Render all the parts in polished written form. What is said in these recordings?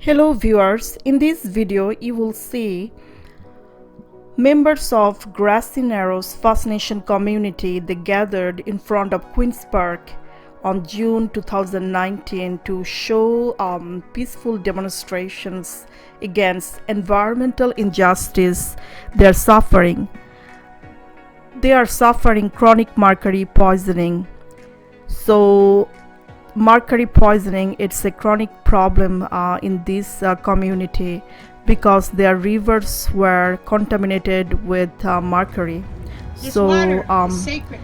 Hello viewers, in this video you will see members of Grassy Narrows First Nation community. They gathered in front of Queen's Park on June 2019 to show peaceful demonstrations against environmental injustice they are suffering. They are suffering chronic mercury poisoning. So mercury poisoning, it's a chronic problem in this community because their rivers were contaminated with mercury. This So water is sacred.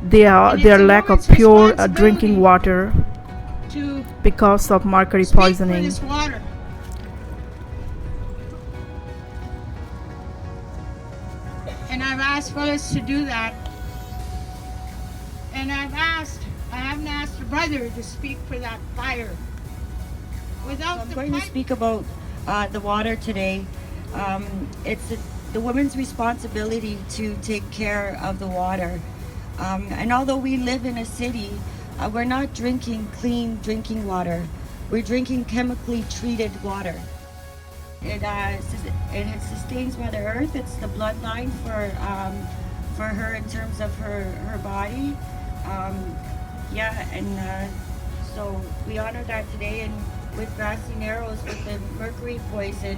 their lack of pure drinking water To because of mercury speak for poisoning. this water. And I've asked fellas to do that. And I haven't asked a brother to speak for that fire. Without I'm the going to pipe, speak about the water today. It's the woman's responsibility to take care of the water. And although we live in a city, we're not drinking clean drinking water. We're drinking chemically treated water. It sustains Mother Earth. It's the bloodline for her in terms of her body. So we honor that today, and with Grassy Narrows with the mercury poison.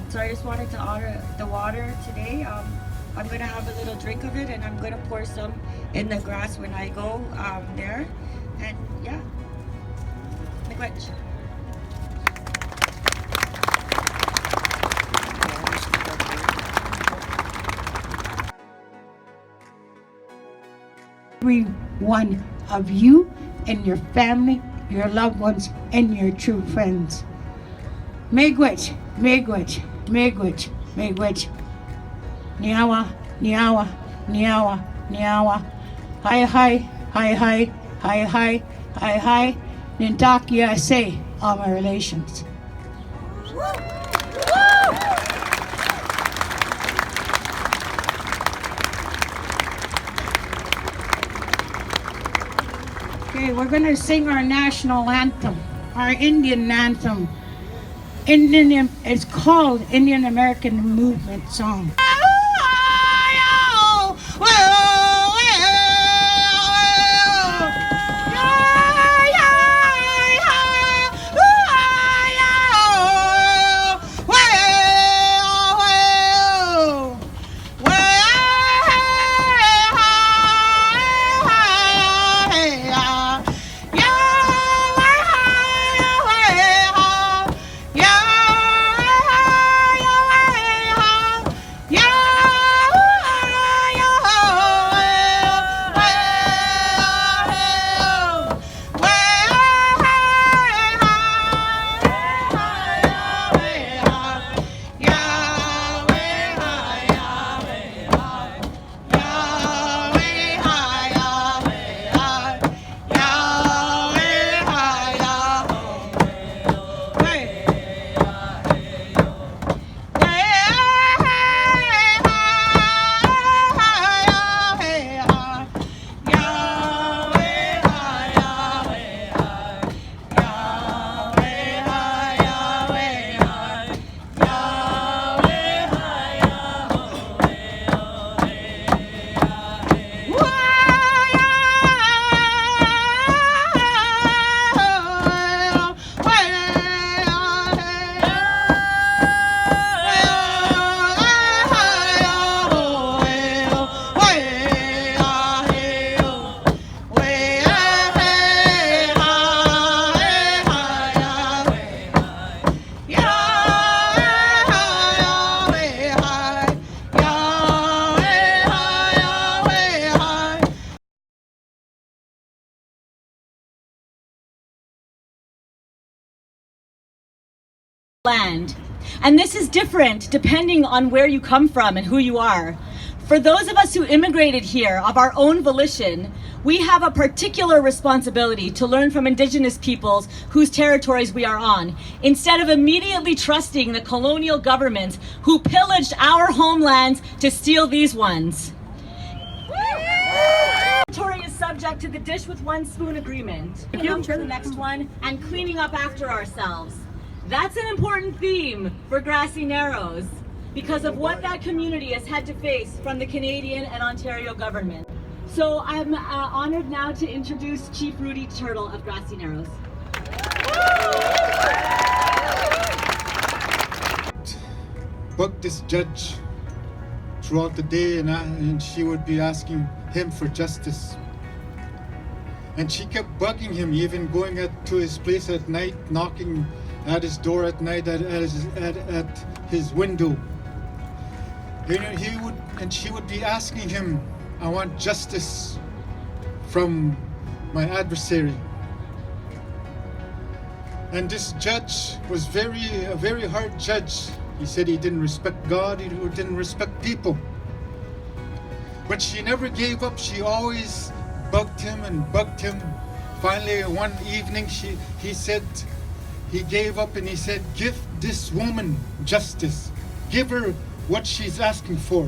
So I just wanted to honor the water today. I'm going to have a little drink of it, and I'm going to pour some in the grass when I go there. And yeah, miigwech. every one of you and your family, your loved ones, and your true friends. Miigwech, miigwech, miigwech, miigwech. Niawa, niawa, niawa, niawa. Hi, hi, hi, hi, hi, hi, hi, hi. Nintakia say all my relations. Okay, we're gonna sing our national anthem, our Indian anthem. It's called Indian American Movement Song. Land. And this is different depending on where you come from and who you are. For those of us who immigrated here of our own volition, we have a particular responsibility to learn from Indigenous peoples whose territories we are on, instead of immediately trusting the colonial governments who pillaged our homelands to steal these ones. Territory is subject to the dish with one spoon agreement. The next one, and cleaning up after ourselves. That's an important theme for Grassy Narrows because of what that community has had to face from the Canadian and Ontario government. So I'm honored now to introduce Chief Rudy Turtle of Grassy Narrows. Bug this judge throughout the day, and she would be asking him for justice. And she kept bugging him, even going to his place at night, knocking at his door at night, at his window. And she would be asking him, I want justice from my adversary. And this judge was a very hard judge. He said he didn't respect God, he didn't respect people. But she never gave up. She always bugged him and bugged him. Finally, one evening, he gave up and he said, give this woman justice. Give her what she's asking for.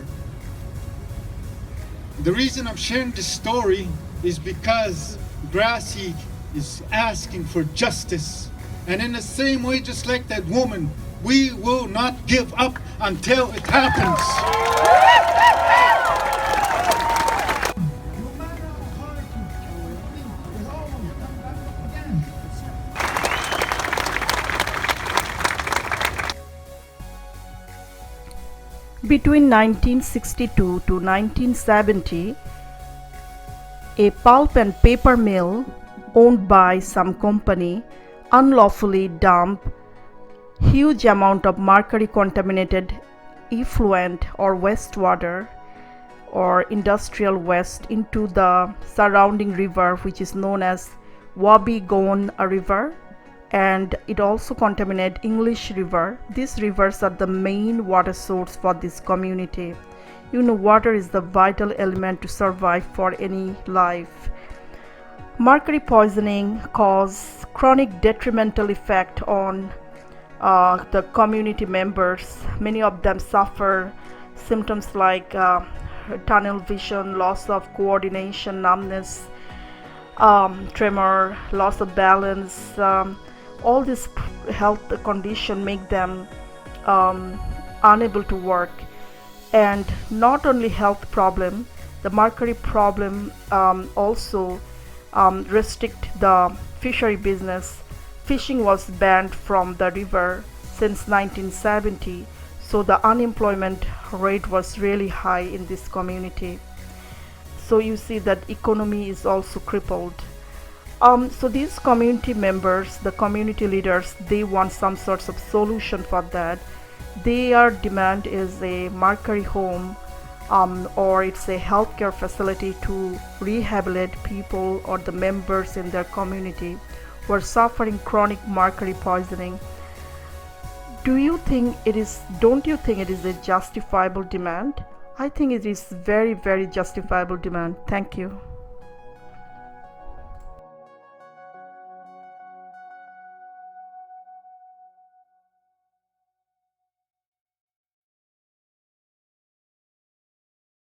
The reason I'm sharing this story is because Grassy is asking for justice. And in the same way, just like that woman, we will not give up until it happens. Between 1962 to 1970, a pulp and paper mill owned by some company unlawfully dumped huge amount of mercury contaminated effluent or wastewater or industrial waste into the surrounding river, which is known as Wabigoon River, and it also contaminated English River. These rivers are the main water source for this community. You know, water is the vital element to survive for any life. Mercury poisoning causes chronic detrimental effect on the community members. Many of them suffer symptoms like tunnel vision, loss of coordination, numbness, tremor, loss of balance. All this health condition make them unable to work. And not only health problem, the mercury problem also restrict the fishery business. Fishing was banned from the river since 1970, so the unemployment rate was really high in this community. So you see that economy is also crippled. So these community members, the community leaders, they want some sorts of solution for that. Their demand is a mercury home or it's a healthcare facility to rehabilitate people or the members in their community who are suffering chronic mercury poisoning. Don't you think it is a justifiable demand? I think it is very, very justifiable demand. Thank you.